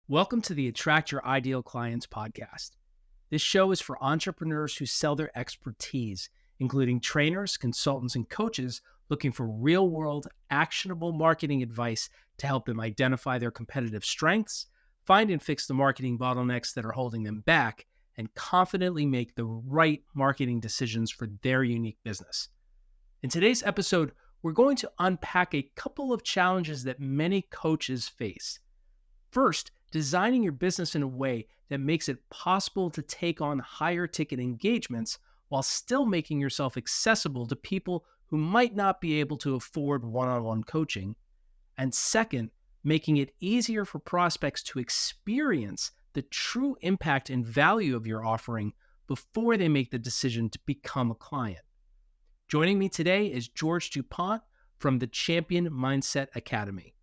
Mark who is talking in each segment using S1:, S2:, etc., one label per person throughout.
S1: Welcome to the Attract Your Ideal Clients podcast. This show is for entrepreneurs who sell their expertise, including trainers, consultants, and coaches looking for real-world, actionable marketing advice to help them identify their competitive strengths, find and fix the marketing bottlenecks that are holding them back, and confidently make the right marketing decisions for their unique business. In today's episode, we're going to unpack a couple of challenges that many coaches face. First, designing your business in a way that makes it possible to take on higher ticket engagements while still making yourself accessible to people who might not be able to afford one-on-one coaching. And second, making it easier for prospects to experience the true impact and value of your offering before they make the decision to become a client. Joining me today is George Dupont from the Champion Mindset Academy.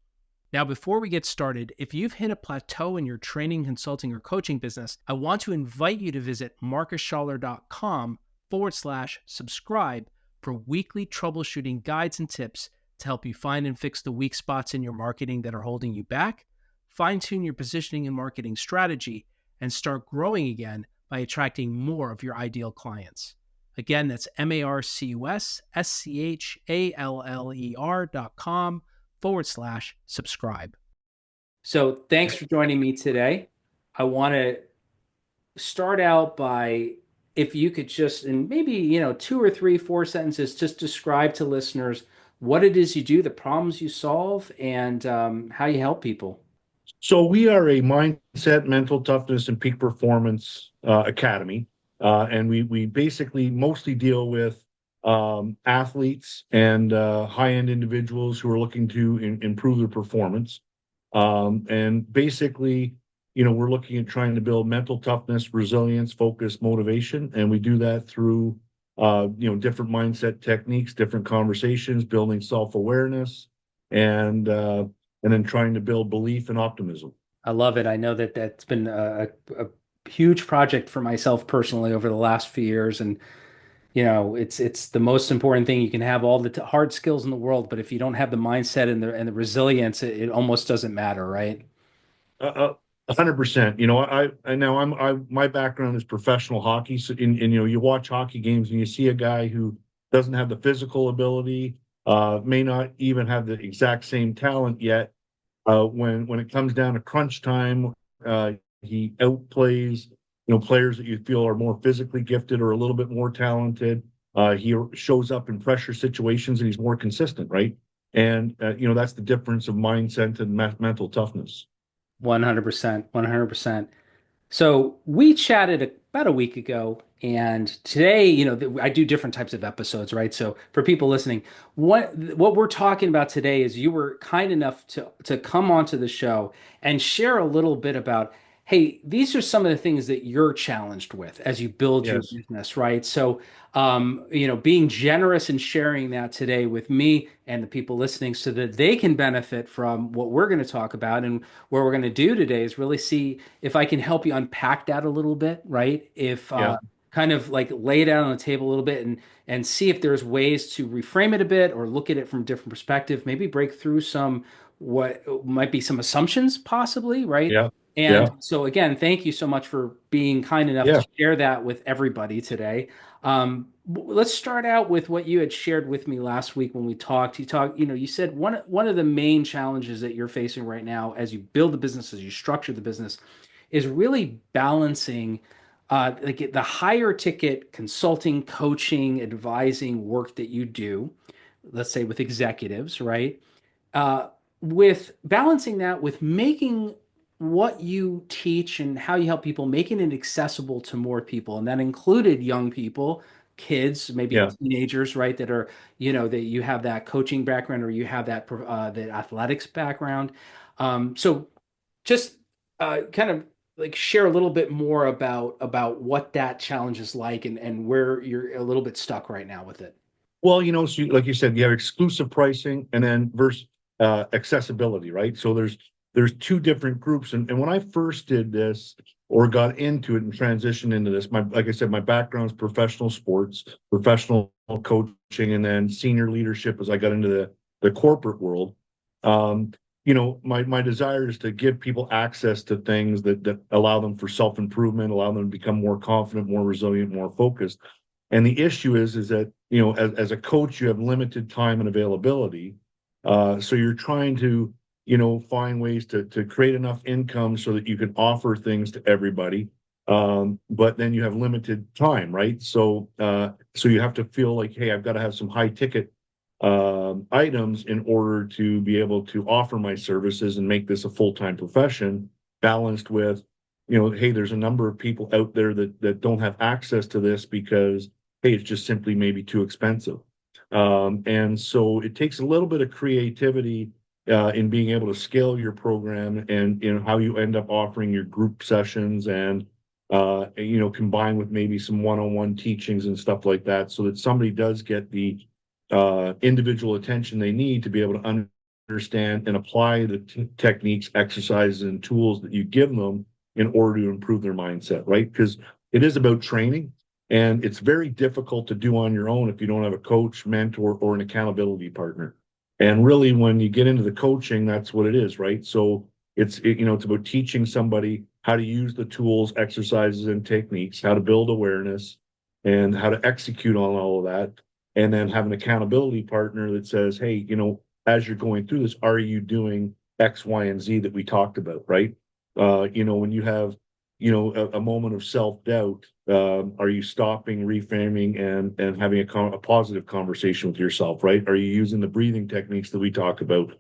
S1: Now, before we get started, if you've hit a plateau in your training, consulting, or coaching business, I want to invite you to visit marcusschaller.com/subscribe for weekly troubleshooting guides and tips to help you find and fix the weak spots in your marketing that are holding you back, fine-tune your positioning and marketing strategy, and start growing again by attracting more of your ideal clients. Again, that's marcusschaller.com/subscribe. So thanks for joining me today. I want to start out by, if you could just, in maybe, 2 or 3, 4 sentences, just describe to listeners what it is you do, the problems you solve, and how you help people.
S2: So we are a mindset, mental toughness, and peak performance academy. And we basically mostly deal with athletes and high-end individuals who are looking to improve their performance. And basically, we're looking at trying to build mental toughness, resilience, focus, motivation. And we do that through, different mindset techniques, different conversations, building self-awareness, and then trying to build belief and optimism.
S1: I love it. I know that that's been a huge project for myself personally over the last few years. And, it's the most important thing. You can have all the hard skills in the world, but if you don't have the mindset and the resilience, it almost doesn't matter, right?
S2: 100%. My background is professional hockey. So, you watch hockey games and you see a guy who doesn't have the physical ability, may not even have the exact same talent yet. When it comes down to crunch time, he outplays, players that you feel are more physically gifted or a little bit more talented. He shows up in pressure situations and he's more consistent, right? And that's the difference of mindset and mental toughness.
S1: 100%, 100%. So we chatted about a week ago, and today, I do different types of episodes, right? So for people listening, what we're talking about today is you were kind enough to come onto the show and share a little bit about, hey, these are some of the things that you're challenged with as you build your
S2: Yes.
S1: business, right? So, being generous and sharing that today with me and the people listening so that they can benefit from what we're going to talk about. And what we're going to do today is really see if I can help you unpack that a little bit, right? If
S2: Yeah.
S1: kind of like lay it out on the table a little bit and see if there's ways to reframe it a bit or look at it from a different perspective, maybe break through some what might be some assumptions possibly, right?
S2: Yeah.
S1: And
S2: Yeah.
S1: so again, thank you so much for being kind enough
S2: Yeah.
S1: to share that with everybody today. Let's start out with what you had shared with me last week when we talked. You said one of the main challenges that you're facing right now as you build the business, as you structure the business, is really balancing like the higher ticket consulting, coaching, advising work that you do, let's say with executives, right? Uh, with balancing that with making what you teach and how you help people, making it accessible to more people. And that included young people, kids, maybe
S2: Yeah.
S1: teenagers, right? That are, that you have that coaching background or you have that athletics background. So just kind of like share a little bit more about what that challenge is like and where you're a little bit stuck right now with it.
S2: Well, so like you said, you have exclusive pricing and then versus accessibility, right? So there's two different groups. And when I first did this or got into it and transitioned into this, like I said, my background is professional sports, professional coaching, and then senior leadership as I got into the corporate world. my desire is to give people access to things that allow them for self-improvement, allow them to become more confident, more resilient, more focused. And the issue is that, as a coach, you have limited time and availability. So you're trying to, find ways to create enough income so that you can offer things to everybody. But then you have limited time, right? So you have to feel like, hey, I've got to have some high ticket items in order to be able to offer my services and make this a full-time profession, balanced with, hey, there's a number of people out there that don't have access to this because, hey, it's just simply maybe too expensive. And so it takes a little bit of creativity in being able to scale your program, and how you end up offering your group sessions, and combined with maybe some one-on-one teachings and stuff like that, so that somebody does get the individual attention they need to be able to understand and apply the techniques, exercises, and tools that you give them in order to improve their mindset, right? Because it is about training, and it's very difficult to do on your own if you don't have a coach, mentor, or an accountability partner. And really, when you get into the coaching, that's what it is, right? So it's about teaching somebody how to use the tools, exercises, and techniques, how to build awareness, and how to execute on all of that, and then have an accountability partner that says, hey, as you're going through this, are you doing X, Y, and Z that we talked about, right? When you have, a moment of self-doubt, are you stopping, reframing, and having a positive conversation with yourself, right? Are you using the breathing techniques that we talk about?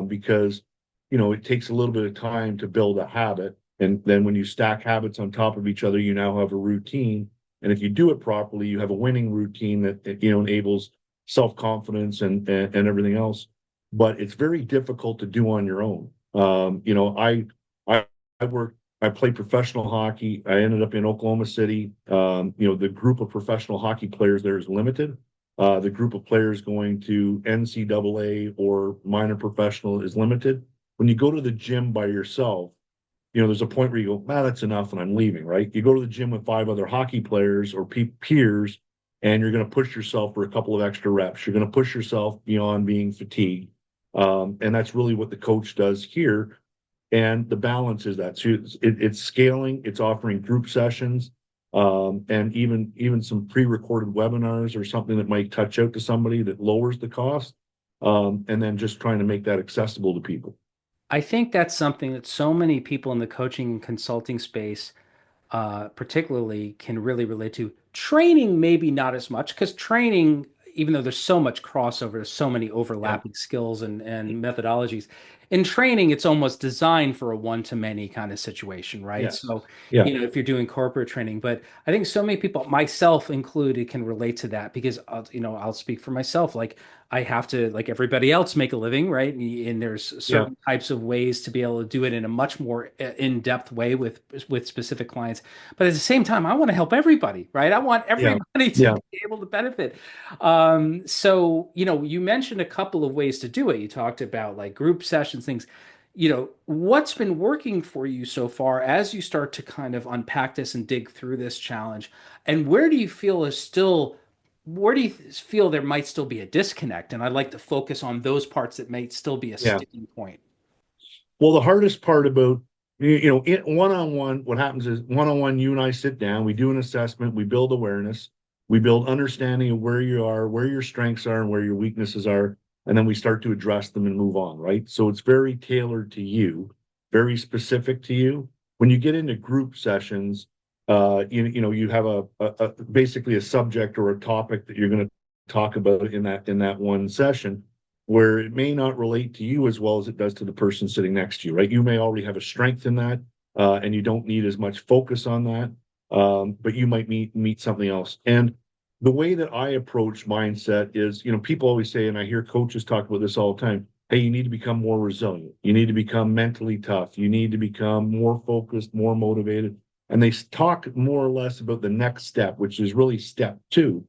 S2: Because, it takes a little bit of time to build a habit. And then when you stack habits on top of each other, you now have a routine. And if you do it properly, you have a winning routine that enables self-confidence and everything else. But it's very difficult to do on your own. I I played professional hockey. I ended up in Oklahoma City. The group of professional hockey players there is limited. The group of players going to NCAA or minor professional is limited. When you go to the gym by yourself, there's a point where you go, that's enough, and I'm leaving, right? You go to the gym with 5 other hockey players or peers, and you're going to push yourself for a couple of extra reps. You're going to push yourself beyond being fatigued. And that's really what the coach does here. And the balance is that. So it's scaling, it's offering group sessions, and even some pre-recorded webinars or something that might touch out to somebody that lowers the cost, and then just trying to make that accessible to people.
S1: I think that's something that so many people in the coaching and consulting space, particularly, can really relate to. Training, maybe not as much, because training, even though there's so much crossover, there's so many
S2: Yeah,
S1: overlapping skills and methodologies. In training, it's almost designed for a one-to-many kind of situation, right?
S2: yeah,
S1: So,
S2: yeah,
S1: if you're doing corporate training, but I think so many people, myself included, can relate to that because, I'll speak for myself. Like, I have to, like everybody else, make a living, right? And there's
S2: yeah,
S1: certain types of ways to be able to do it in a much more in-depth way with specific clients. But at the same time, I want to help everybody, right? I want
S2: yeah,
S1: everybody to
S2: yeah,
S1: be able to benefit. So, you mentioned a couple of ways to do it. You talked about like group sessions, things. What's been working for you so far as you start to kind of unpack this and dig through this challenge? And where do you feel there might still be a disconnect? And I'd like to focus on those parts that might still be a
S2: yeah.
S1: sticking point.
S2: Well, the hardest part about one-on-one, what happens is one-on-one, you and I sit down, we do an assessment, we build awareness, we build understanding of where you are, where your strengths are, and where your weaknesses are, and then we start to address them and move on, right? So it's very tailored to you, very specific to you. When you get into group sessions, you have basically a subject or a topic that you're going to talk about in that one session, where it may not relate to you as well as it does to the person sitting next to you, right? You may already have a strength in that, and you don't need as much focus on that, but you might meet something else. And the way that I approach mindset is, people always say, and I hear coaches talk about this all the time, hey, you need to become more resilient. You need to become mentally tough. You need to become more focused, more motivated. And they talk more or less about the next step, which is really step two.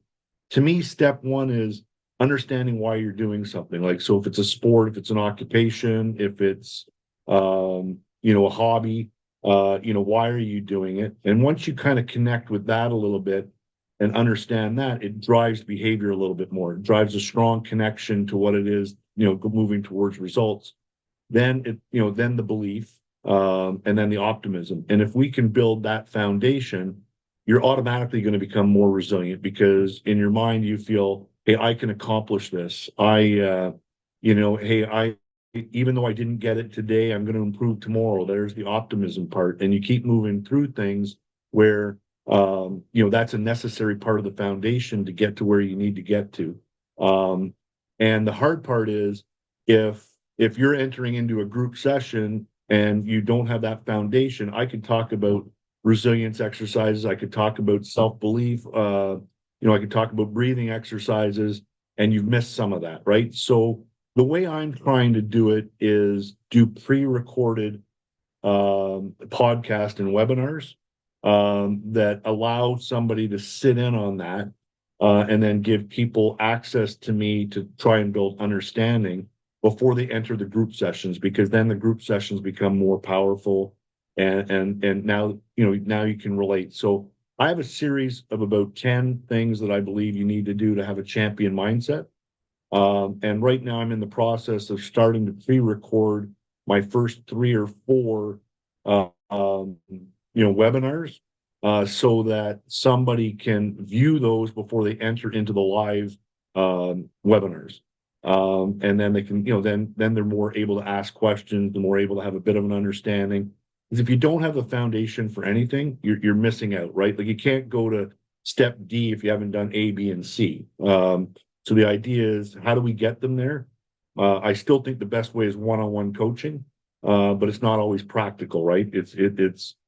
S2: To me, step one is understanding why you're doing something. Like, so if it's a sport, if it's an occupation, if it's, a hobby, why are you doing it? And once you kind of connect with that a little bit and understand that, it drives behavior a little bit more. It drives a strong connection to what it is, moving towards results. then then the belief, and then the optimism. And if we can build that foundation, you're automatically going to become more resilient because in your mind you feel, hey, I can accomplish this. Hey, I even though I didn't get it today, I'm going to improve tomorrow. There's the optimism part, and you keep moving through things where that's a necessary part of the foundation to get to where you need to get to. And the hard part is if you're entering into a group session and you don't have that foundation. I could talk about resilience exercises. I could talk about self-belief. I could talk about breathing exercises, and you've missed some of that, right? So the way I'm trying to do it is do pre-recorded podcast and webinars that allow somebody to sit in on that and then give people access to me to try and build understanding before they enter the group sessions, because then the group sessions become more powerful and now you can relate. So I have a series of about 10 things that I believe you need to do to have a champion mindset. And right now I'm in the process of starting to pre-record my first 3 or 4 webinars so that somebody can view those before they enter into the live webinars. And then they can, then they're more able to ask questions, they're more able to have a bit of an understanding. Because if you don't have the foundation for anything, you're missing out, right? Like you can't go to step D if you haven't done A, B, and C. So the idea is, how do we get them there? I still think the best way is one-on-one coaching, but it's not always practical, right? It's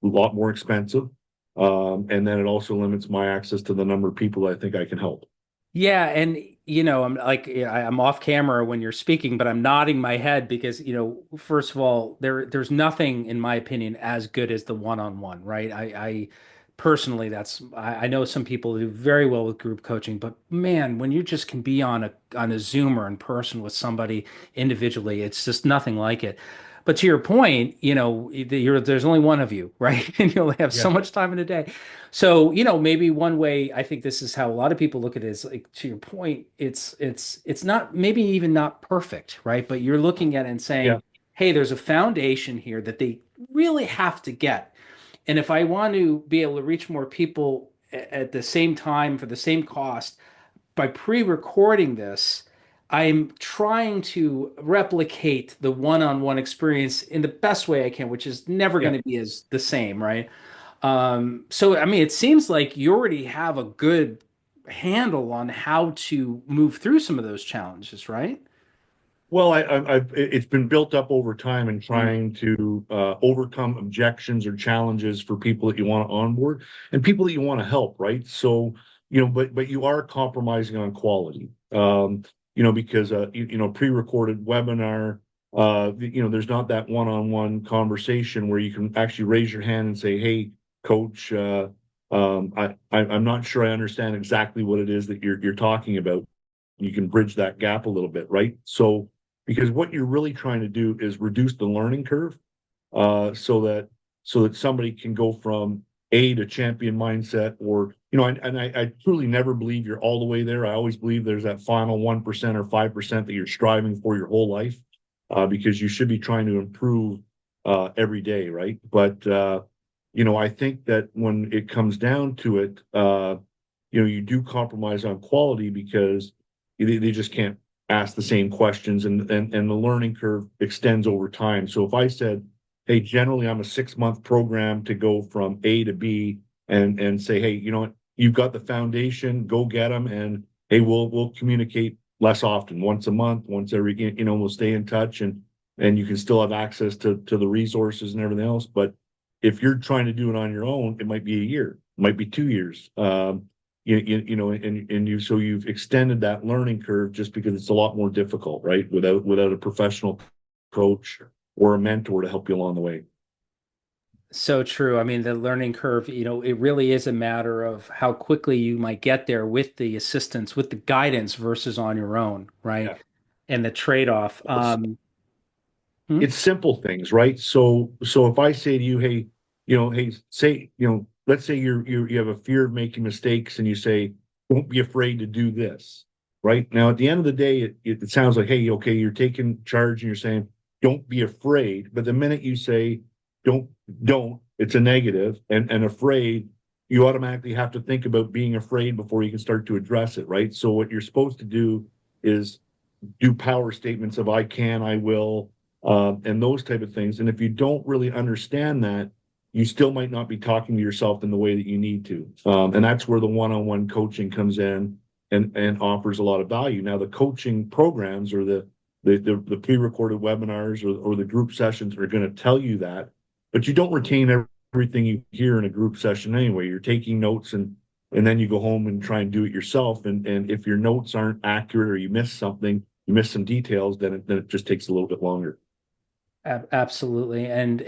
S2: a lot more expensive, and then it also limits my access to the number of people I think I can help.
S1: Yeah, and I'm like I'm off camera when you're speaking, but I'm nodding my head because, first of all, there's nothing in my opinion as good as the one-on-one, right? I personally I know some people do very well with group coaching, but man, when you just can be on a Zoom or in person with somebody individually, it's just nothing like it. But to your point, there's only one of you, right? And you only have so
S2: Yeah.
S1: much time in a day. So, maybe one way I think this is how a lot of people look at it is like to your point, it's not maybe even not perfect, right? But you're looking at it and
S2: Yeah.
S1: saying, hey, there's a foundation here that they really have to get. And if I want to be able to reach more people at the same time for the same cost, by pre-recording this, I'm trying to replicate the one-on-one experience in the best way I can, which is never
S2: Yeah.
S1: going to be as the same, right? So I mean, it seems like you already have a good handle on how to move through some of those challenges, right?
S2: Well, it's been built up over time and
S1: Mm.
S2: trying to overcome objections or challenges for people that you want to onboard and people that you want to help, right? So, but you are compromising on quality, because pre-recorded webinar, there's not that one-on-one conversation where you can actually raise your hand and say, "Hey, coach, I'm not sure I understand exactly what it is that you're talking about." You can bridge that gap a little bit, right? So because what you're really trying to do is reduce the learning curve so that somebody can go from A to champion mindset, or I truly never believe you're all the way there. I always believe there's that final 1% or 5% that you're striving for your whole life, because you should be trying to improve every day, right? But I think that when it comes down to it, you do compromise on quality because they just can't ask the same questions, and the learning curve extends over time. So if I said, hey, generally I'm a 6-month program to go from A to B, and say, hey, you know what, you've got the foundation, go get them, and hey, we'll communicate less often, once a month, once every, we'll stay in touch, and you can still have access to the resources and everything else. But if you're trying to do it on your own, it might be a year, it might be 2 years. So you've extended that learning curve just because it's a lot more difficult, right? Without a professional coach or a mentor to help you along the way.
S1: So true. I mean, the learning curve, it really is a matter of how quickly you might get there with the assistance, with the guidance versus on your own, right?
S2: Yeah.
S1: And the trade-off.
S2: It's,
S1: Hmm?
S2: it's simple things, right? So if I say to you, hey, hey, say, let's say you have a fear of making mistakes, and you say, don't be afraid to do this, right? Now, at the end of the day, it sounds like, hey, okay, you're taking charge and you're saying, don't be afraid. But the minute you say don't don't, it's a negative, and afraid, you automatically have to think about being afraid before you can start to address it, right? So what you're supposed to do is do power statements of I can, I will, and those type of things. And if you don't really understand that, you still might not be talking to yourself in the way that you need to. And that's where the one-on-one coaching comes in and offers a lot of value. Now, the coaching programs or the pre-recorded webinars or the group sessions are going to tell you that, but you don't retain everything you hear in a group session anyway. You're taking notes and then you go home and try and do it yourself. And if your notes aren't accurate or you miss something, you miss some details, then it just takes a little bit longer.
S1: Absolutely. And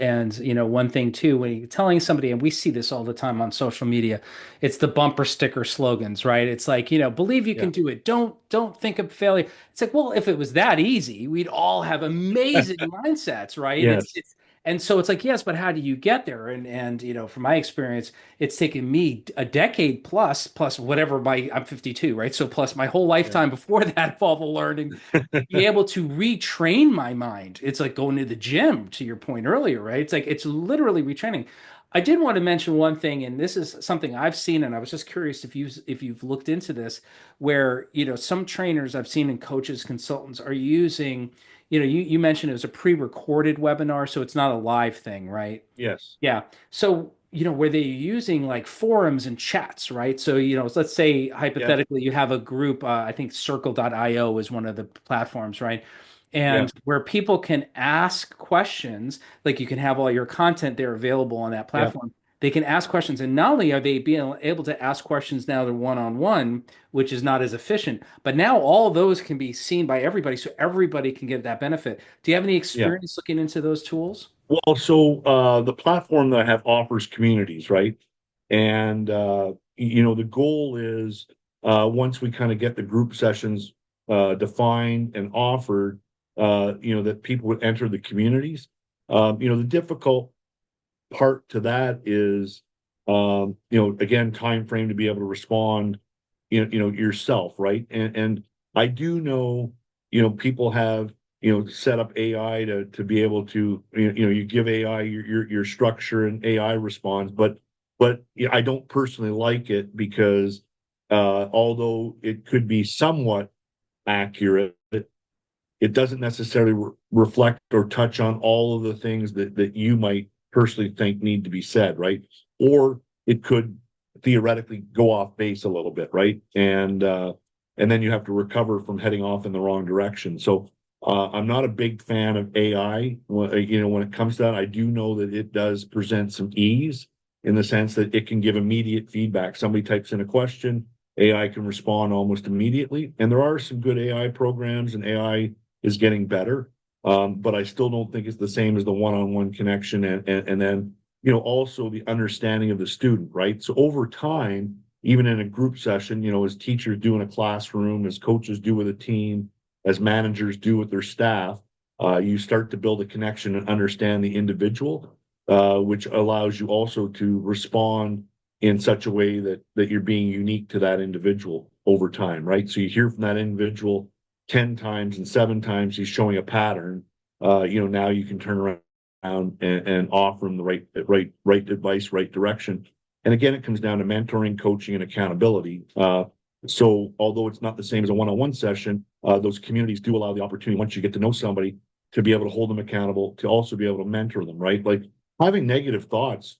S1: one thing too, when you're telling somebody, and we see this all the time on social media, it's the bumper sticker slogans, right? It's like, believe you
S2: Yeah.
S1: can do it. Don't think of failure. It's like, well, if it was that easy, we'd all have amazing mindsets, right? It's
S2: Yes.
S1: it's and so it's like, yes, but how do you get there? And from my experience, it's taken me a decade plus whatever I'm 52, right? So plus my whole
S2: Yeah.
S1: lifetime before that of all the learning be able to retrain my mind. It's like going to the gym, to your point earlier, right? It's like it's literally retraining. I did want to mention one thing, and this is something I've seen, and I was just curious if you've looked into this, where some trainers I've seen and coaches, consultants are using, you mentioned it was a pre-recorded webinar, so it's not a live thing, right?
S2: Yes.
S1: Yeah. So, where they're using like forums and chats, right? So, let's say
S2: Yes.
S1: hypothetically you have a group, I think circle.io is one of the platforms, right?
S2: Yeah.
S1: And where people can ask questions, like you can have all your content there available on that
S2: Yeah.
S1: platform. They can ask questions, and not only are they being able to ask questions now they're one-on-one, which is not as efficient, but now all those can be seen by everybody, so everybody can get that benefit. Do you have any
S2: Yeah.
S1: experience looking into those tools?
S2: Well, so the platform that I have offers communities, right? And the goal is once we kind of get the group sessions defined and offered, that people would enter the communities. The difficult part to that is, again, time frame to be able to respond, yourself, right? And I do know, people have, set up AI to be able to, you give AI your structure and AI responds, but yeah, I don't personally like it because although it could be somewhat accurate, it doesn't necessarily reflect or touch on all of the things that you might personally think need to be said, right? Or it could theoretically go off base a little bit, right? And then you have to recover from heading off in the wrong direction. So I'm not a big fan of AI. When it comes to that, I do know that it does present some ease in the sense that it can give immediate feedback. Somebody types in a question, AI can respond almost immediately. And there are some good AI programs, and AI is getting better. But I still don't think it's the same as the one-on-one connection and then, also the understanding of the student, right? So over time, even in a group session, as teachers do in a classroom, as coaches do with a team, as managers do with their staff, you start to build a connection and understand the individual, which allows you also to respond in such a way that you're being unique to that individual over time, right? So you hear from that individual 10 times and 7 times he's showing a pattern. Now you can turn around and offer him the right advice, right direction. And again, it comes down to mentoring, coaching, and accountability. So although it's not the same as a one-on-one session, those communities do allow the opportunity, once you get to know somebody, to be able to hold them accountable, to also be able to mentor them, right? Like having negative thoughts,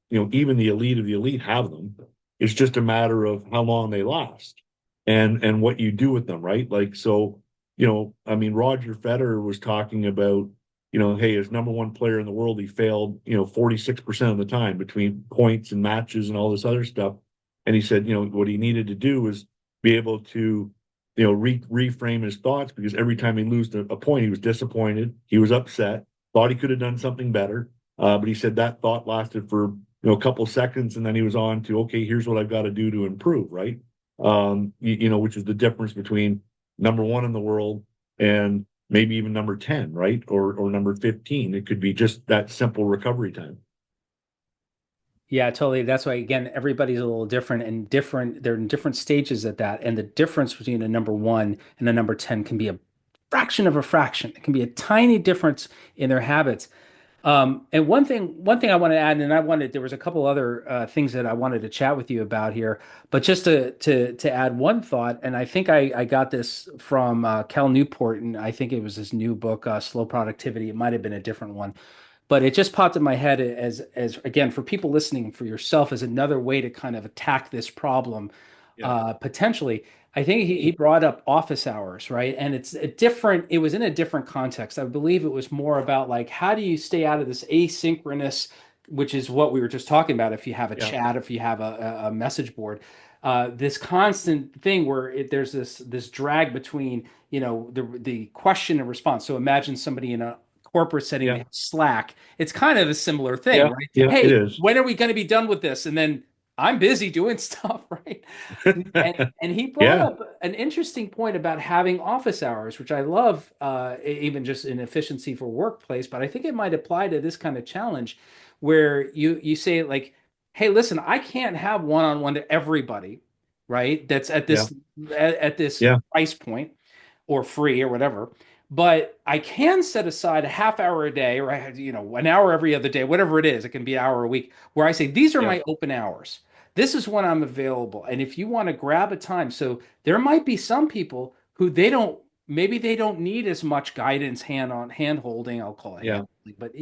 S2: even the elite of the elite have them. It's just a matter of how long they last and what you do with them, right? Like, so, I mean, Roger Federer was talking about, hey, as number one player in the world, he failed, 46% of the time between points and matches and all this other stuff. And he said, what he needed to do was be able to, reframe his thoughts, because every time he lost a point, he was disappointed, he was upset, thought he could have done something better. But he said that thought lasted for, a couple seconds, and then he was on to, okay, here's what I've got to do to improve, right? Which is the difference between number one in the world and maybe even number 10, right? Or number 15. It could be just that simple recovery time.
S1: Yeah, totally. That's why, again, everybody's a little different and different. They're in different stages at that. And the difference between a number one and a number 10 can be a fraction of a fraction. It can be a tiny difference in their habits. And one thing I want to add, and there was a couple other things that I wanted to chat with you about here, but just to add one thought, and I think I got this from Cal Newport, and I think it was his new book, Slow Productivity. It might have been a different one, but it just popped in my head as again for people listening, for yourself, as another way to kind of attack this problem
S2: Yeah.
S1: potentially. I think he brought up office hours, right? And it was in a different context. I believe it was more about like, how do you stay out of this asynchronous, which is what we were just talking about. If you have a
S2: Yeah.
S1: chat, if you have a message board, this constant thing where there's this drag between, the question and response. So imagine somebody in a corporate setting, they
S2: Yeah.
S1: have Slack. It's kind of a similar thing,
S2: Yeah.
S1: right?
S2: Yeah. It
S1: Hey,
S2: is.
S1: when are we going to be done with this? And then I'm busy doing stuff, right? And he brought
S2: Yeah.
S1: up an interesting point about having office hours, which I love, even just in efficiency for workplace. But I think it might apply to this kind of challenge, where you say like, "Hey, listen, I can't have one-on-one to everybody, right? That's at
S2: Yeah.
S1: this
S2: Yeah.
S1: price point, or free or whatever." But I can set aside a half hour a day, or an hour every other day, whatever it is. It can be an hour a week, where I say these are
S2: Yeah.
S1: my open hours. This is when I'm available. And if you want to grab a time, so there might be some people who maybe they don't need as much guidance, hand holding, I'll call it hand
S2: Yeah.
S1: holding, but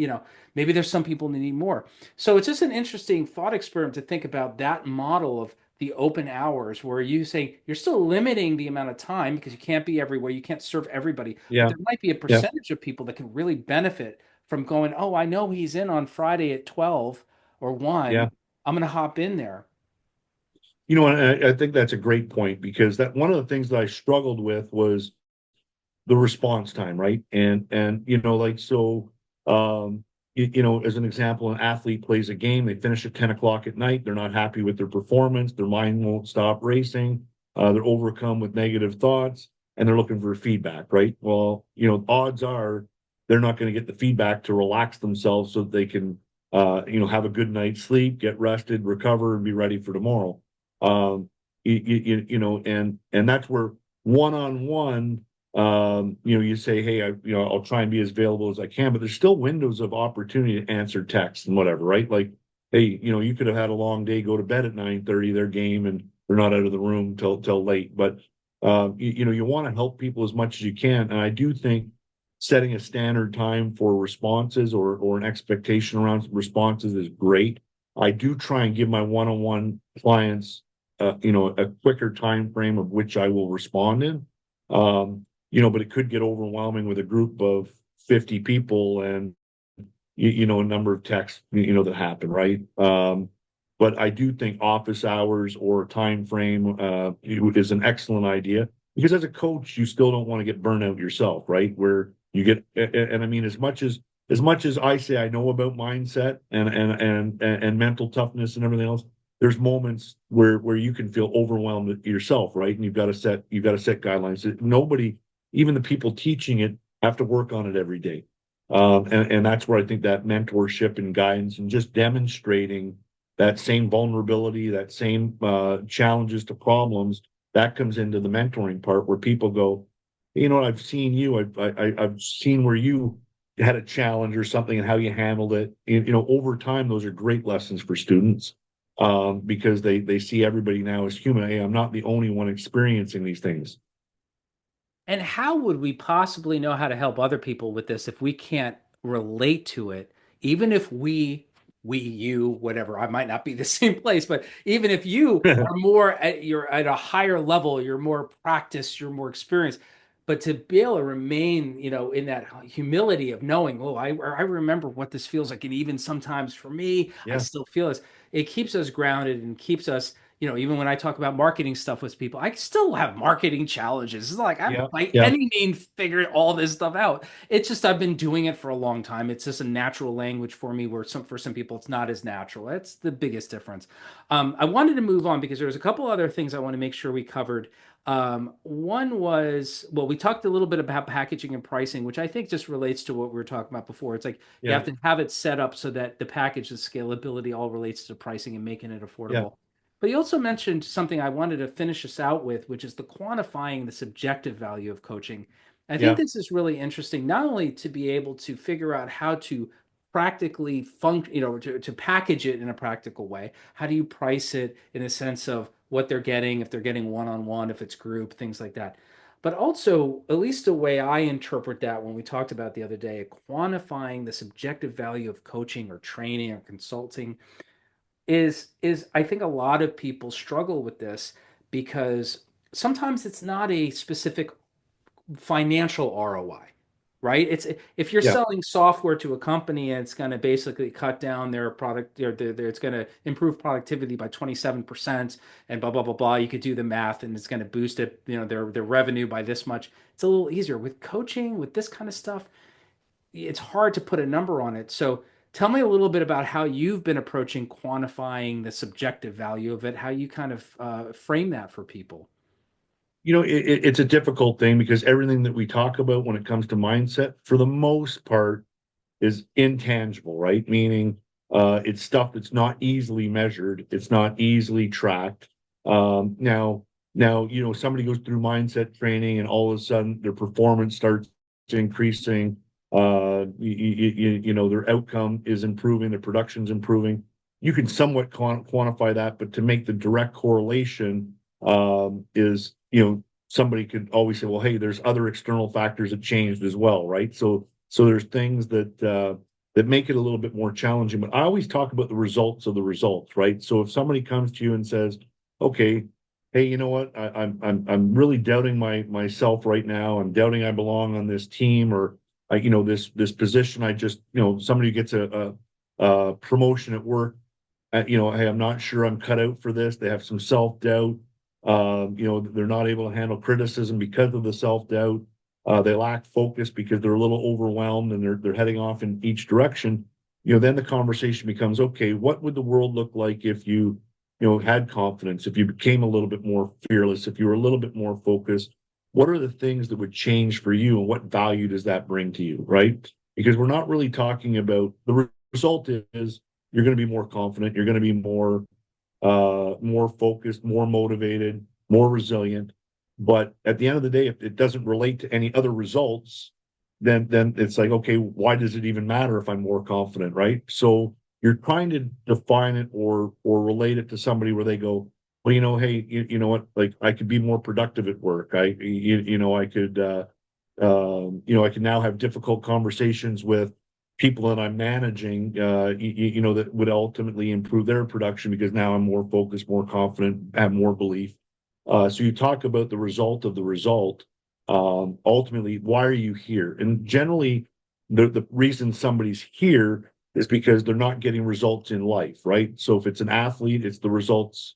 S1: maybe there's some people that need more. So it's just an interesting thought experiment to think about that model of the open hours, where you say you're still limiting the amount of time because you can't be everywhere, you can't serve everybody, but
S2: Yeah.
S1: there might be a
S2: Yeah.
S1: percentage of people that can really benefit from going, oh, I know he's in on Friday at 12 or 1.
S2: Yeah.
S1: I'm going to hop in there.
S2: And I think that's a great point because that one of the things that I struggled with was the response time, right? And like so, as an example, an athlete plays a game, they finish at 10 o'clock at night, they're not happy with their performance, their mind won't stop racing, they're overcome with negative thoughts, and they're looking for feedback, right? Well, odds are they're not going to get the feedback to relax themselves so that they can, have a good night's sleep, get rested, recover, and be ready for tomorrow. And that's where one-on-one you say, hey, I'll try and be as available as I can, but there's still windows of opportunity to answer text and whatever, right? Like, hey, you could have had a long day, go to bed at 9:30, their game, and they're not out of the room till late. But you want to help people as much as you can. And I do think setting a standard time for responses or an expectation around responses is great. I do try and give my one-on-one clients a quicker time frame of which I will respond in. But it could get overwhelming with a group of 50 people and a number of texts that happen, right? But I do think office hours or time frame is an excellent idea because as a coach, you still don't want to get burnt out yourself, right? Where you get and I mean as much as I say I know about mindset and mental toughness and everything else, there's moments where you can feel overwhelmed yourself, right? And you've got to set guidelines. Nobody, even the people teaching it, have to work on it every day. And that's where I think that mentorship and guidance and just demonstrating that same vulnerability, that same challenges to problems, that comes into the mentoring part where people go, I've seen you, I've seen where you had a challenge or something and how you handled it. Over time, those are great lessons for students because they see everybody now as human. Hey, I'm not the only one experiencing these things.
S1: And how would we possibly know how to help other people with this if we can't relate to it? Even if you, whatever, I might not be the same place, but even if you're at a higher level, you're more practiced, you're more experienced, but to be able to remain, in that humility of knowing, oh, I remember what this feels like. And even sometimes for me, I
S2: Yeah,
S1: still feel this. It keeps us grounded and keeps us, even when I talk about marketing stuff with people, I still have marketing challenges. It's not like I'm
S2: yeah,
S1: by
S2: yeah,
S1: any means figuring all this stuff out. It's just I've been doing it for a long time. It's just a natural language for me, where for some people it's not as natural. That's the biggest difference. I wanted to move on because there was a couple other things I want to make sure we covered. One was, well, we talked a little bit about packaging and pricing, which I think just relates to what we were talking about before. It's like you
S2: yeah,
S1: have to have it set up so that the package, the scalability all relates to pricing and making it
S2: yeah,
S1: affordable. But you also mentioned something I wanted to finish us out with, which is the quantifying the subjective value of coaching. I think
S2: Yeah.
S1: this is really interesting, not only to be able to figure out how to practically function, to package it in a practical way. How do you price it in a sense of what they're getting, if they're getting one-on-one, if it's group, things like that. But also, at least the way I interpret that when we talked about the other day, quantifying the subjective value of coaching or training or consulting is I think a lot of people struggle with this because sometimes it's not a specific financial ROI, right? It's if you're
S2: Yeah.
S1: selling software to a company and it's going to basically cut down their product, it's going to improve productivity by 27% and blah blah blah blah. You could do the math, and it's going to boost it, their revenue by this much. It's a little easier with coaching, with this kind of stuff. It's hard to put a number on it. So tell me a little bit about how you've been approaching quantifying the subjective value of it, how you kind of frame that for people.
S2: It's a difficult thing because everything that we talk about when it comes to mindset, for the most part, is intangible, right? Meaning, it's stuff that's not easily measured, it's not easily tracked. Now, somebody goes through mindset training, and all of a sudden their performance starts increasing. Their outcome is improving, their production's improving. You can somewhat quantify that, but to make the direct correlation, is somebody could always say, well, hey, there's other external factors that changed as well, right? So there's things that make it a little bit more challenging. But I always talk about the results of the results, right? So if somebody comes to you and says, "Okay, hey, you know what? I'm really doubting myself right now. I'm doubting I belong on this team, or this position. I just somebody gets a promotion at work. Hey, I'm not sure I'm cut out for this. They have some self-doubt. They're not able to handle criticism because of the self-doubt. They lack focus because they're a little overwhelmed, and they're heading off in each direction. Then the conversation becomes, okay, what would the world look like if you had confidence, if you became a little bit more fearless, if you were a little bit more focused? What are the things that would change for you, and what value does that bring to you, right? Because we're not really talking about the result is you're going to be more confident, you're going to be more focused, more motivated, more resilient. But at the end of the day, if it doesn't relate to any other results, then it's like, okay, why does it even matter if I'm more confident, right? So you're trying to define it or relate it to somebody where they go, well, hey, you know what, like I could be more productive at work. I could, I can now have difficult conversations with people that I'm managing, that would ultimately improve their production because now I'm more focused, more confident, have more belief. So you talk about the result of the result. Ultimately, why are you here? And generally, the reason somebody's here is because they're not getting results in life, right? So if it's an athlete, it's the results,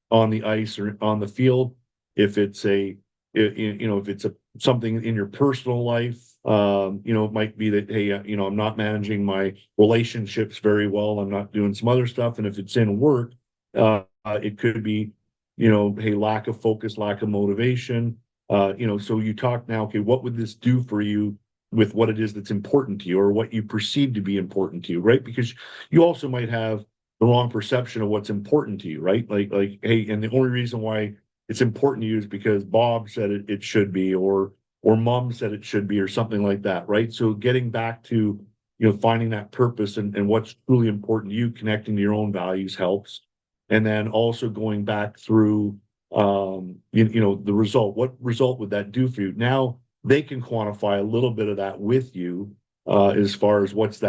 S2: on the ice or on the field. If it's if it's something in your personal life, it might be that, hey, I'm not managing my relationships very well. I'm not doing some other stuff. And if it's in work, it could be, hey, lack of focus, lack of motivation. So you talk now, okay, what would this do for you with what it is that's important to you, or what you perceive to be important to you, right? Because you also might have the wrong perception of what's important to you, right? Like, hey, and the only reason why it's important to you is because Bob said it should be, or mom said it should be, or something like that, right? So getting back to finding that purpose and what's truly important to you, connecting to your own values helps. And then also going back through the result. What result would that do for you? Now they can quantify a little bit of that with you, as far as what is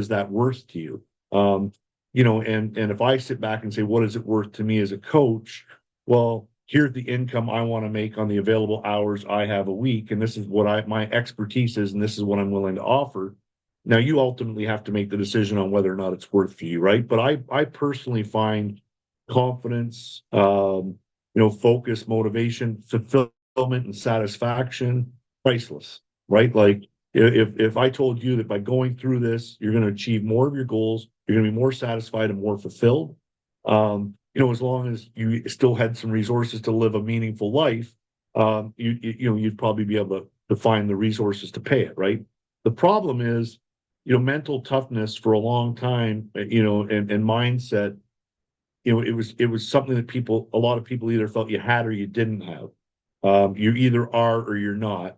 S2: that worth to you? And if I sit back and say, what is it worth to me as a coach? Well, here's the income I want to make on the available hours I have a week, and this is what my expertise is, and this is what I'm willing to offer. Now you ultimately have to make the decision on whether or not it's worth for you, right? But I personally find confidence, focus, motivation, fulfillment, and satisfaction priceless, right? Like if I told you that by going through this, you're going to achieve more of your goals, you're going to be more satisfied and more fulfilled. As long as you still had some resources to live a meaningful life, you'd probably be able to find the resources to pay it, right? The problem is, mental toughness for a long time, and mindset. It was something that a lot of people either felt you had or you didn't have. You either are or you're not.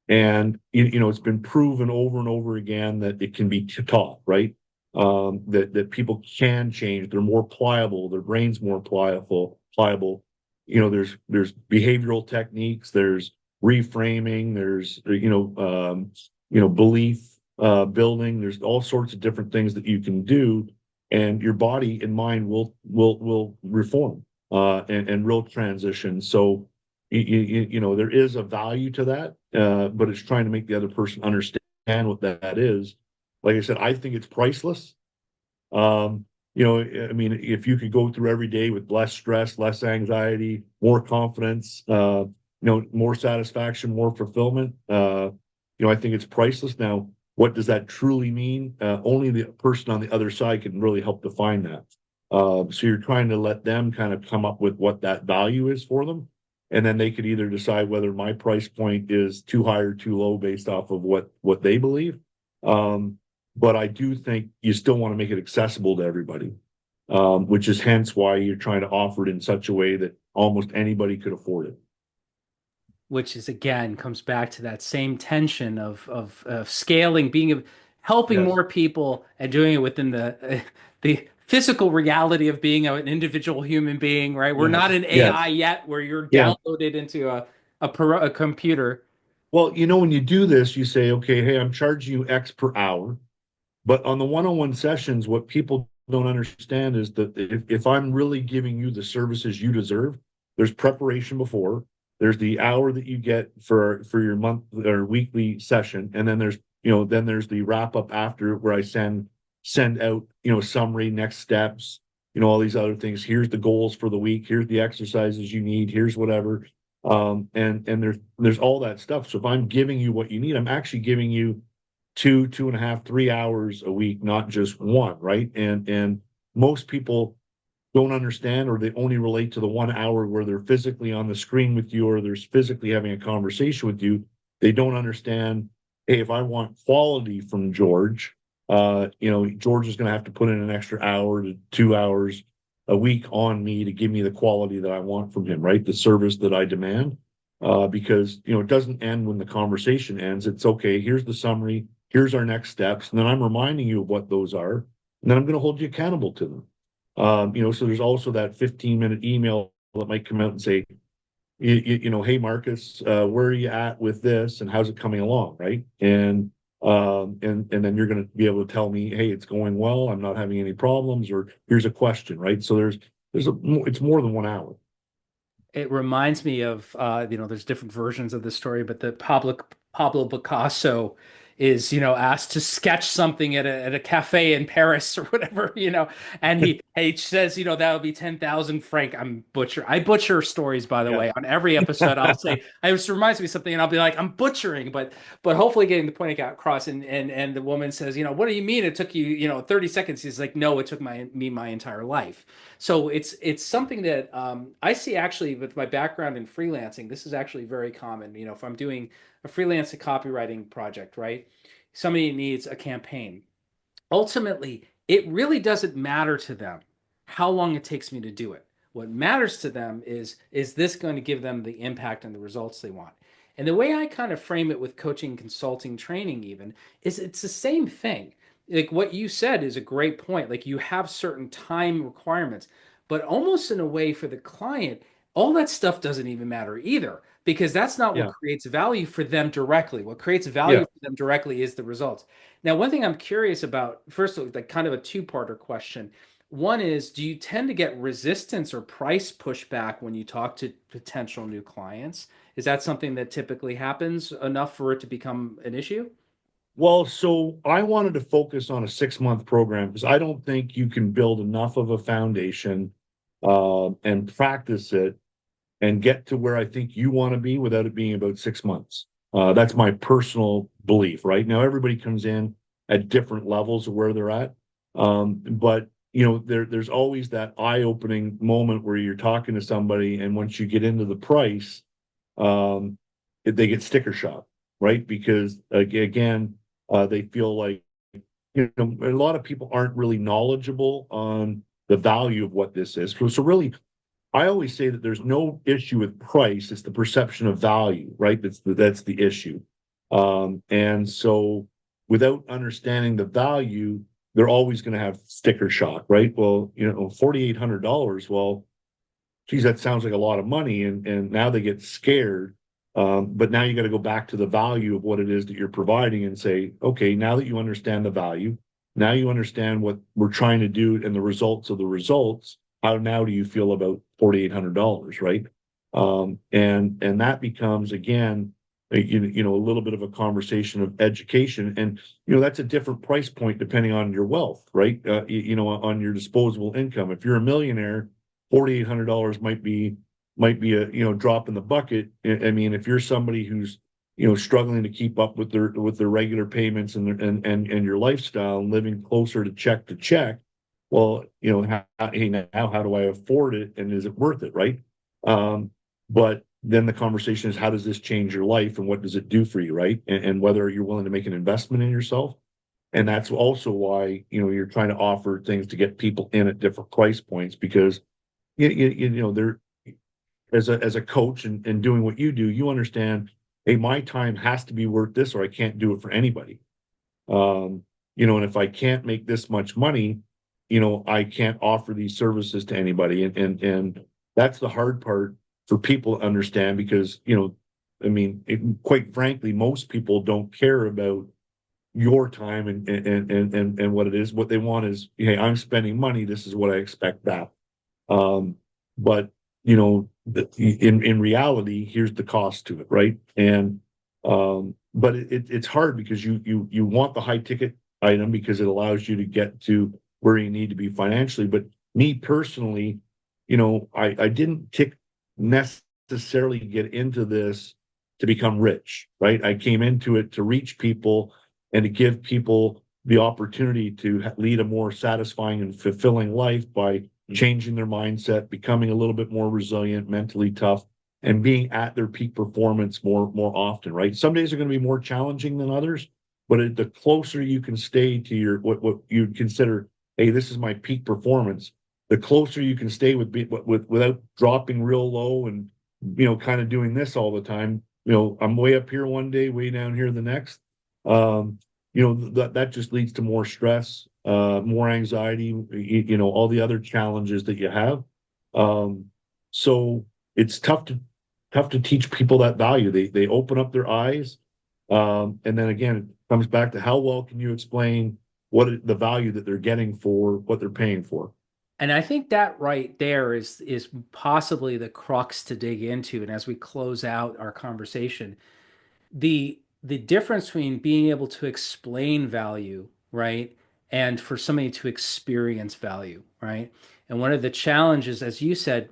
S2: And it's been proven over and over again that it can be taught, right? That people can change. They're more pliable. Their brain's more pliable. There's behavioral techniques. There's reframing. There's belief building. There's all sorts of different things that you can do, and your body and mind will reform and will transition. So there is a value to that, but it's trying to make the other person understand what that is. Like I said, I think it's priceless. I mean, if you could go through every day with less stress, less anxiety, more confidence, more satisfaction, more fulfillment, I think it's priceless. Now, what does that truly mean? Only the person on the other side can really help define that. So you're trying to let them kind of come up with what that value is for them. And then they could either decide whether my price point is too high or too low based off of what they believe. But I do think you still want to make it accessible to everybody, which is hence why you're trying to offer it in such a way that almost anybody could afford it.
S1: Which is again comes back to that same tension of scaling, helping
S2: Yes.
S1: more people and doing it within the physical reality of being an individual human being, right? We're not
S2: Yes.
S1: an AI
S2: Yes.
S1: yet where you're
S2: Yeah.
S1: downloaded into a computer.
S2: Well, when you do this, you say, okay, hey, I'm charging you X per hour. But on the one-on-one sessions, what people don't understand is that if I'm really giving you the services you deserve, there's preparation before, there's the hour that you get for your month or weekly session, and then there's the wrap up after where I send out, summary, next steps, all these other things. Here's the goals for the week, here's the exercises you need, here's whatever. And there's all that stuff. So if I'm giving you what you need, I'm actually giving you 2.5, 3 hours a week, not just one, right? And most people don't understand, or they only relate to the 1 hour where they're physically on the screen with you, or they're physically having a conversation with you. They don't understand, hey, if I want quality from George, George is going to have to put in an extra hour to 2 hours a week on me to give me the quality that I want from him, right? The service that I demand. Because it doesn't end when the conversation ends. It's okay, here's the summary, here's our next steps, and then I'm reminding you of what those are, and then I'm going to hold you accountable to them. So there's also that 15-minute email that might come out and say, hey Marcus, where are you at with this, and how's it coming along, right? And then you're going to be able to tell me, hey, it's going well, I'm not having any problems, or here's a question, right? So it's more than 1 hour.
S1: It reminds me of there's different versions of the story, but the Pablo Picasso is asked to sketch something at a cafe in Paris or whatever, and he says, that'll be 10,000 franc. I butcher stories, by the
S2: Yeah.
S1: way. On every episode I'll say it just reminds me of something, and I'll be like, I'm butchering, but hopefully getting the point across. And the woman says, what do you mean it took you 30 seconds? He's like, no, it took me my entire life. So it's something that I see actually with my background in freelancing. This is actually very common. If I'm doing a freelance copywriting project, right? Somebody needs a campaign. Ultimately, it really doesn't matter to them how long it takes me to do it. What matters to them is this going to give them the impact and the results they want? And the way I kind of frame it with coaching, consulting, training, even is it's the same thing. Like what you said is a great point. Like you have certain time requirements, but almost in a way for the client, all that stuff doesn't even matter either because that's not what
S2: Yeah.
S1: creates value for them directly. What creates value
S2: Yeah.
S1: for them directly is the results. Now, one thing I'm curious about, first, like kind of a two-parter question. One is, do you tend to get resistance or price pushback when you talk to potential new clients? Is that something that typically happens enough for it to become an issue?
S2: Well, so I wanted to focus on a 6-month program because I don't think you can build enough of a foundation and practice it and get to where I think you want to be without it being about 6 months. That's my personal belief, right? Now, everybody comes in at different levels of where they're at. But there's always that eye-opening moment where you're talking to somebody, and once you get into the price, um, they get sticker shock, right? Because again, they feel like a lot of people aren't really knowledgeable on the value of what this is. So really, I always say that there's no issue with price; it's the perception of value, right? That's the issue. And so without understanding the value, they're always going to have sticker shock, right? Well, $4,800. Well, geez, that sounds like a lot of money. And now they get scared. But now you got to go back to the value of what it is that you're providing and say, okay, now that you understand the value, now you understand what we're trying to do and the results of the results. How now do you feel about $4,800, right? And that becomes again, a little bit of a conversation of education, and that's a different price point depending on your wealth, right? On your disposable income. If you're a millionaire, $4,800 might be a drop in the bucket. I mean, if you're somebody who's struggling to keep up with their regular payments and your lifestyle and living closer to check, well, hey, now how do I afford it and is it worth it, right? But then the conversation is how does this change your life and what does it do for you, right? And whether you're willing to make an investment in yourself. And that's also why you're trying to offer things to get people in at different price points, because they're as a coach and doing what you do, you understand, hey, my time has to be worth this or I can't do it for anybody. And if I can't make this much money, I can't offer these services to anybody. And that's the hard part for people to understand, because, I mean, quite frankly, most people don't care about your time and what it is. What they want is, hey, I'm spending money. This is what I expect back. But in reality, here's the cost to it, right? And but it's hard because you want the high ticket item because it allows you to get to where you need to be financially. But me personally, I didn't necessarily get into this to become rich, right? I came into it to reach people and to give people the opportunity to lead a more satisfying and fulfilling life by changing their mindset, becoming a little bit more resilient, mentally tough, and being at their peak performance more often, right? Some days are going to be more challenging than others, but the closer you can stay to your what you'd consider, hey, this is my peak performance, the closer you can stay without dropping real low and kind of doing this all the time. I'm way up here one day, way down here the next. That just leads to more stress, more anxiety, all the other challenges that you have. So it's tough to teach people that value. They open up their eyes, and then again, it comes back to how well can you explain the value that they're getting for what they're paying for.
S1: And I think that right there is possibly the crux to dig into. And as we close out our conversation, the difference between being able to explain value, right, and for somebody to experience value, right? And one of the challenges, as you said,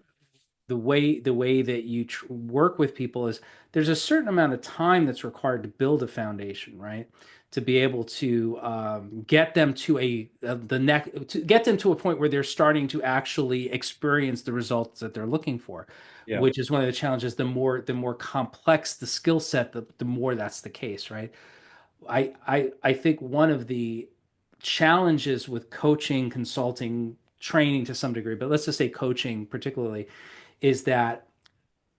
S1: the way that you work with people is there's a certain amount of time that's required to build a foundation, right? To be able to get them to the next to get them to a point where they're starting to actually experience the results that they're looking for,
S2: Yeah.
S1: which is one of the challenges. The more complex the skill set, the more that's the case, right? I think one of the challenges with coaching, consulting, training to some degree, but let's just say coaching particularly, is that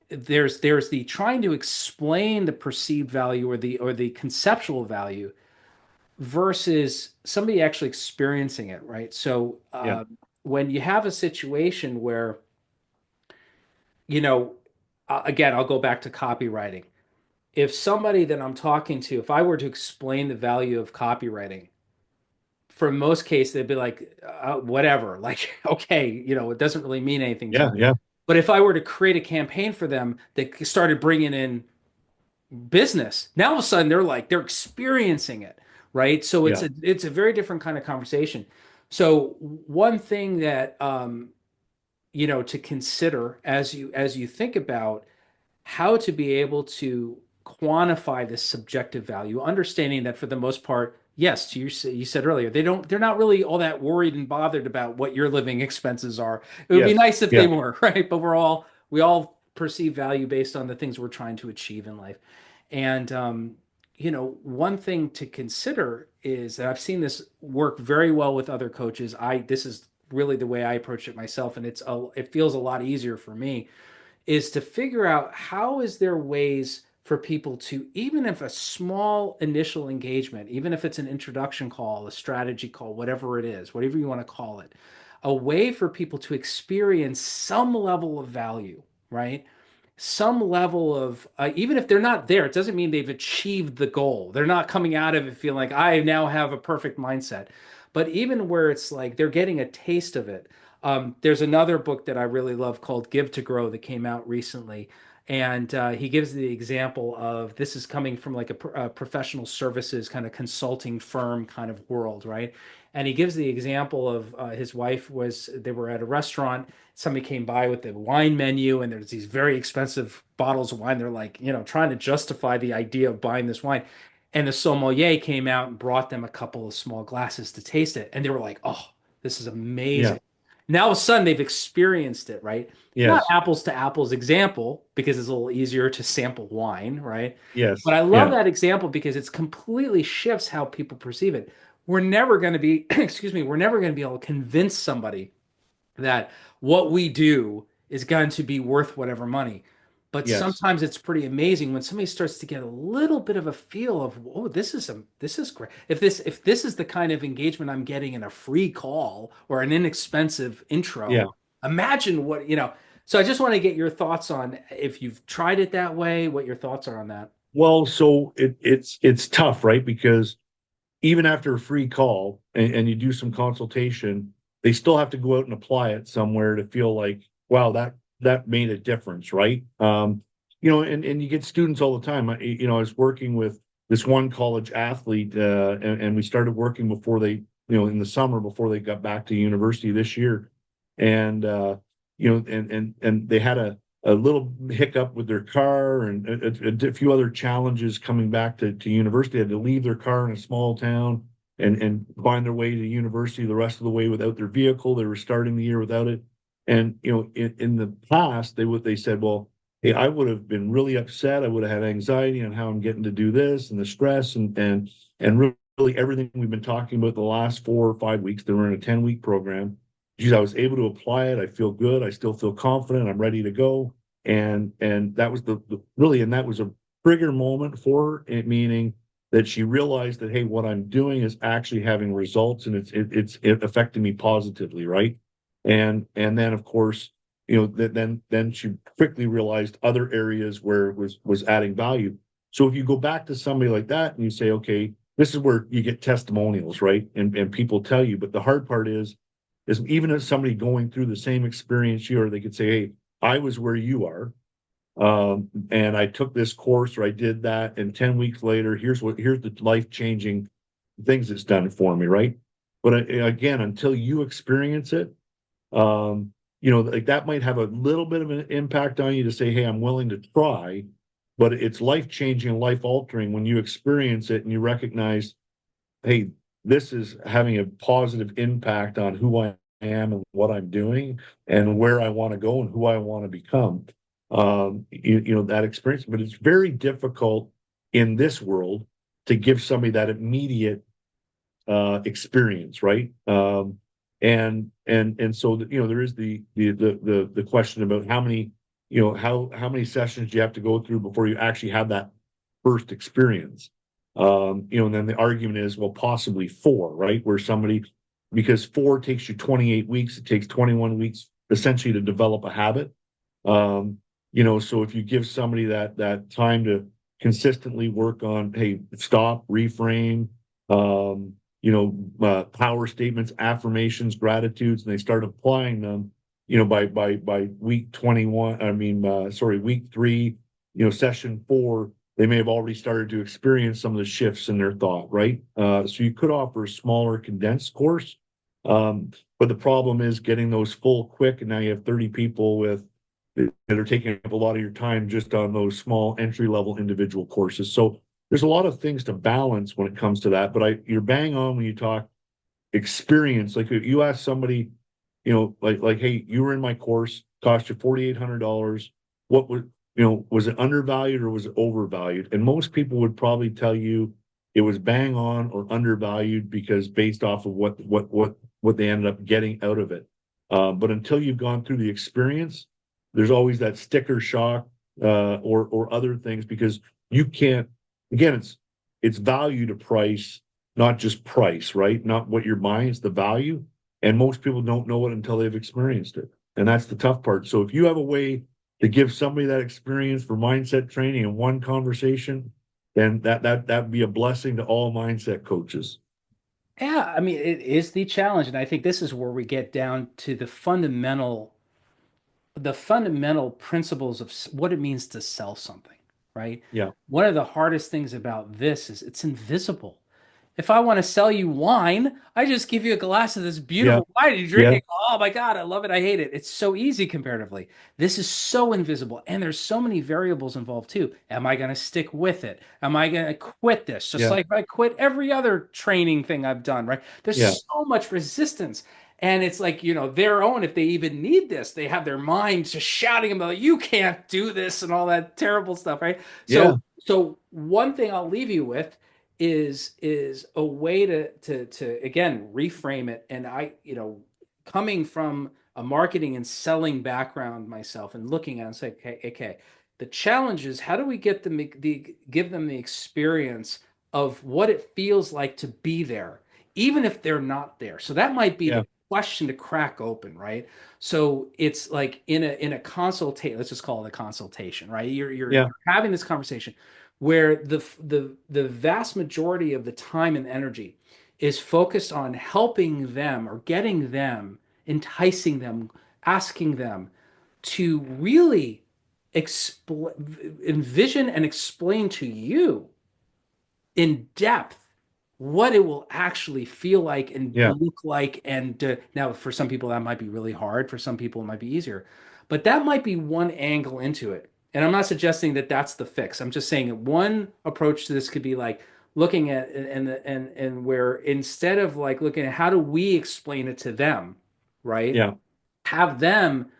S1: there's the trying to explain the perceived value or the conceptual value versus somebody actually experiencing it, right? So
S2: Yeah.
S1: when you have a situation where, you know, again, I'll go back to copywriting. If somebody that I'm talking to, if I were to explain the value of copywriting, for most cases, they'd be like, whatever, like, okay, it doesn't really mean anything to
S2: Yeah.
S1: me.
S2: Yeah.
S1: But if I were to create a campaign for them that started bringing in business, now all of a sudden they're experiencing it, right? So it's
S2: Yeah.
S1: a very different kind of conversation. So one thing that to consider as you think about how to be able to quantify this subjective value, understanding that for the most part, yes, you said earlier, they're not really all that worried and bothered about what your living expenses are. It would be
S2: Yes.
S1: nice if they
S2: Yeah.
S1: were, right? But we all perceive value based on the things we're trying to achieve in life. And one thing to consider is that I've seen this work very well with other coaches. This is really the way I approach it myself, and it feels a lot easier for me is to figure out how is there ways for people to, even if a small initial engagement, even if it's an introduction call, a strategy call, whatever it is, whatever you want to call it, a way for people to experience some level of value, right? Some level of, even if they're not there, it doesn't mean they've achieved the goal. They're not coming out of it feeling like I now have a perfect mindset. But even where it's like they're getting a taste of it. There's another book that I really love called Give to Grow that came out recently. And he gives the example of this is coming from like a professional services kind of consulting firm kind of world, right? And he gives the example of his wife they were at a restaurant. Somebody came by with the wine menu, and there's these very expensive bottles of wine. They're like, trying to justify the idea of buying this wine. And the sommelier came out and brought them a couple of small glasses to taste it. And they were like, oh, this is
S2: Yeah.
S1: amazing. Now all of a sudden they've experienced it, right? Not
S2: Yes.
S1: apples to apples example because it's a little easier to sample wine, right? But
S2: Yes.
S1: I love
S2: Yeah.
S1: that example because it's completely shifts how people perceive it. We're never going to be, excuse me, we're never going to be able to convince somebody that what we do is going to be worth whatever money. But
S2: Yes.
S1: sometimes it's pretty amazing when somebody starts to get a little bit of a feel of, oh, this is great. If this is the kind of engagement I'm getting in a free call or an inexpensive
S2: Yeah.
S1: intro, imagine what. So I just want to get your thoughts on if you've tried it that way, what your thoughts are on that.
S2: Well, so it's tough, right? Because even after a free call and you do some consultation, they still have to go out and apply it somewhere to feel like, wow, that made a difference, right? And you get students all the time. I was working with this one college athlete, and we started working before they, in the summer before they got back to university this year, and and they had a little hiccup with their car and a few other challenges coming back to university. They had to leave their car in a small town and find their way to university the rest of the way without their vehicle. They were starting the year without it. And in the past, they said, well, hey, I would have been really upset. I would have had anxiety on how I'm getting to do this and the stress and really everything we've been talking about the last 4 or 5 weeks. They were in a 10-week program. Geez, I was able to apply it. I feel good. I still feel confident. I'm ready to go. And that was and that was a trigger moment for her, meaning that she realized that, hey, what I'm doing is actually having results and it's affecting me positively, right? And then of course, then she quickly realized other areas where it was adding value. So if you go back to somebody like that and you say, okay, this is where you get testimonials, right? And people tell you, but the hard part is even if somebody going through the same experience you are, they could say, hey, I was where you are. And I took this course or I did that. And 10 weeks later, here's the life changing things it's done for me. Right. But again, until you experience it, like that might have a little bit of an impact on you to say, hey, I'm willing to try, but it's life changing and life altering when you experience it and you recognize, hey, this is having a positive impact on who I am and what I'm doing and where I want to go and who I want to become. That experience, but it's very difficult in this world to give somebody that immediate experience, right? And so there is the question about how many how many sessions do you have to go through before you actually have that first experience. And then the argument is, well, possibly four, right? Where somebody, because four takes you 28 weeks, it takes 21 weeks essentially to develop a habit. So if you give somebody that time to consistently work on, hey, stop, reframe, power statements, affirmations, gratitudes, and they start applying them, by week 21, week 3, session 4, they may have already started to experience some of the shifts in their thought, right? So you could offer a smaller condensed course. But the problem is getting those full quick, and now you have 30 people that are taking up a lot of your time just on those small entry level individual courses. So there's a lot of things to balance when it comes to that. But you're bang on when you talk experience. Like if you ask somebody, like, hey, you were in my course, cost you $4,800. What was it undervalued or was it overvalued? And most people would probably tell you it was bang on or undervalued because based off of what they ended up getting out of it. But until you've gone through the experience, there's always that sticker shock or other things because you can't, again, it's value to price, not just price, right? Not what you're buying, it's the value. And most people don't know it until they've experienced it. And that's the tough part. So if you have a way to give somebody that experience for mindset training in one conversation, then that'd be a blessing to all mindset coaches.
S1: Yeah, I mean, it is the challenge, and I think this is where we get down to the fundamental principles of what it means to sell something, right?
S2: Yeah,
S1: One of the hardest things about this is it's invisible. If I want to sell you wine, I just give you a glass of this
S2: yeah,
S1: beautiful wine and you drink
S2: yeah,
S1: it. Oh my God, I love it. I hate it. It's so easy comparatively. This is so invisible. And there's so many variables involved too. Am I going to stick with it? Am I going to quit this? Just
S2: yeah,
S1: like I quit every other training thing I've done, right?
S2: yeah,
S1: There's so much resistance. And it's like, their own, if they even need this, they have their minds just shouting about, you can't do this and all that terrible stuff, right?
S2: yeah,
S1: So one thing I'll leave you with is a way to again reframe it. And coming from a marketing and selling background myself and looking at it and say, okay, the challenge is how do we get them give them the experience of what it feels like to be there, even if they're not there. So that might be
S2: yeah,
S1: the question to crack open, right? So it's like in a consultation, let's just call it a consultation, right? You're
S2: yeah,
S1: having this conversation where the vast majority of the time and energy is focused on helping them or getting them, enticing them, asking them to really envision and explain to you in depth what it will actually feel like and
S2: yeah,
S1: look like. And now, for some people, that might be really hard. For some people, it might be easier. But that might be one angle into it. And I'm not suggesting that that's the fix. I'm just saying that one approach to this could be like looking at and where instead of like looking at how do we explain it to them, right?
S2: yeah,
S1: Have them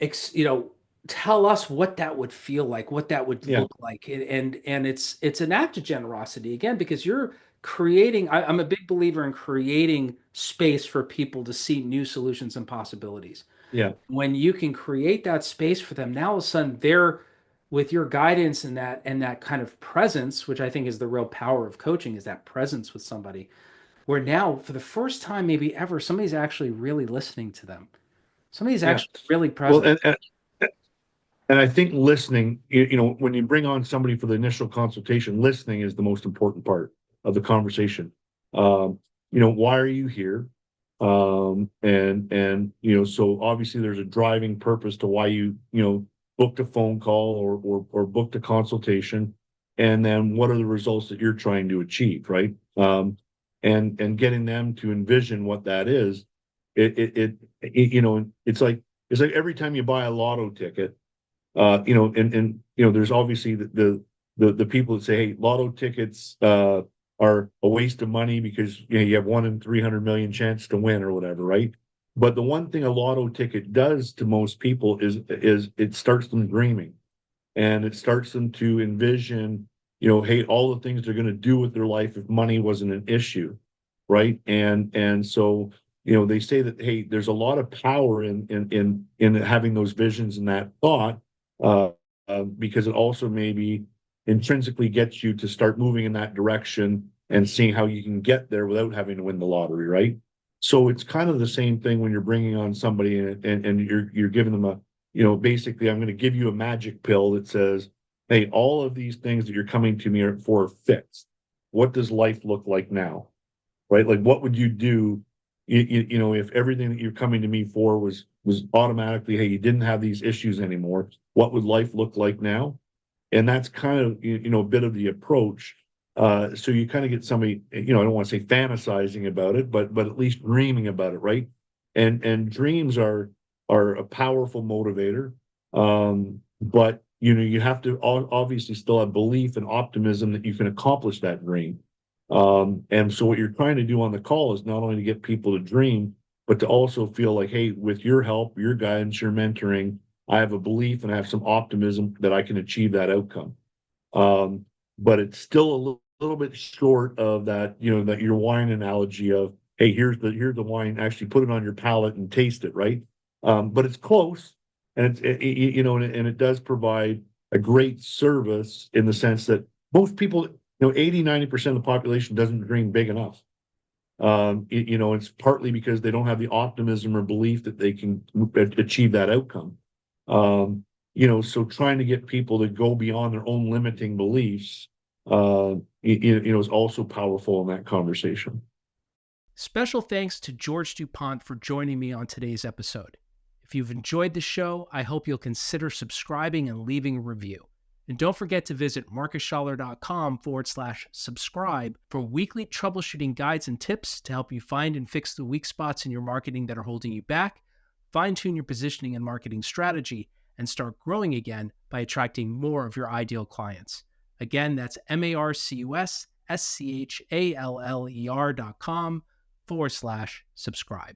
S1: ex, you know, tell us what that would feel like, what that would
S2: yeah,
S1: look like. And it's an act of generosity again, because you're creating, I'm a big believer in creating space for people to see new solutions and possibilities.
S2: yeah,
S1: When you can create that space for them, now all of a sudden they're with your guidance and that kind of presence, which I think is the real power of coaching, is that presence with somebody, where now for the first time maybe ever, somebody's actually really listening to them. Somebody's
S2: yeah.
S1: actually really
S2: Well,
S1: present.
S2: and I think listening, when you bring on somebody for the initial consultation, listening is the most important part of the conversation. Why are you here? So obviously there's a driving purpose to why you booked a phone call or booked a consultation, and then what are the results that you're trying to achieve, right? And getting them to envision what that is, it's like every time you buy a lotto ticket, there's obviously the people that say, hey, lotto tickets are a waste of money because you have 1 in 300 million chance to win or whatever, right? But the one thing a lotto ticket does to most people is it starts them dreaming, and it starts them to envision, hey, all the things they're going to do with their life if money wasn't an issue, right? And so they say that, hey, there's a lot of power in having those visions and that thought, uh, because it also maybe intrinsically gets you to start moving in that direction and seeing how you can get there without having to win the lottery, right? So it's kind of the same thing when you're bringing on somebody and you're giving them basically, I'm going to give you a magic pill that says, hey, all of these things that you're coming to me for are fixed. What does life look like now? Right? Like, what would you do, if everything that you're coming to me for was automatically, hey, you didn't have these issues anymore. What would life look like now? And that's kind of a bit of the approach. So you kind of get somebody, I don't want to say fantasizing about it, but at least dreaming about it, right? And dreams are a powerful motivator. But you have to obviously still have belief and optimism that you can accomplish that dream. And so what you're trying to do on the call is not only to get people to dream, but to also feel like, hey, with your help, your guidance, your mentoring, I have a belief and I have some optimism that I can achieve that outcome. But it's still a little bit short of that, that your wine analogy of, hey, here's the wine, actually put it on your palate and taste it, right? But it's close, and and it does provide a great service in the sense that most people, 80, 90% of the population doesn't dream big enough. It's partly because they don't have the optimism or belief that they can achieve that outcome. So trying to get people to go beyond their own limiting beliefs, is also powerful in that conversation.
S1: Special thanks to George Dupont for joining me on today's episode. If you've enjoyed the show, I hope you'll consider subscribing and leaving a review. And don't forget to visit marcusschaller.com/subscribe for weekly troubleshooting guides and tips to help you find and fix the weak spots in your marketing that are holding you back, fine-tune your positioning and marketing strategy, and start growing again by attracting more of your ideal clients. Again, that's marcusschaller.com/subscribe.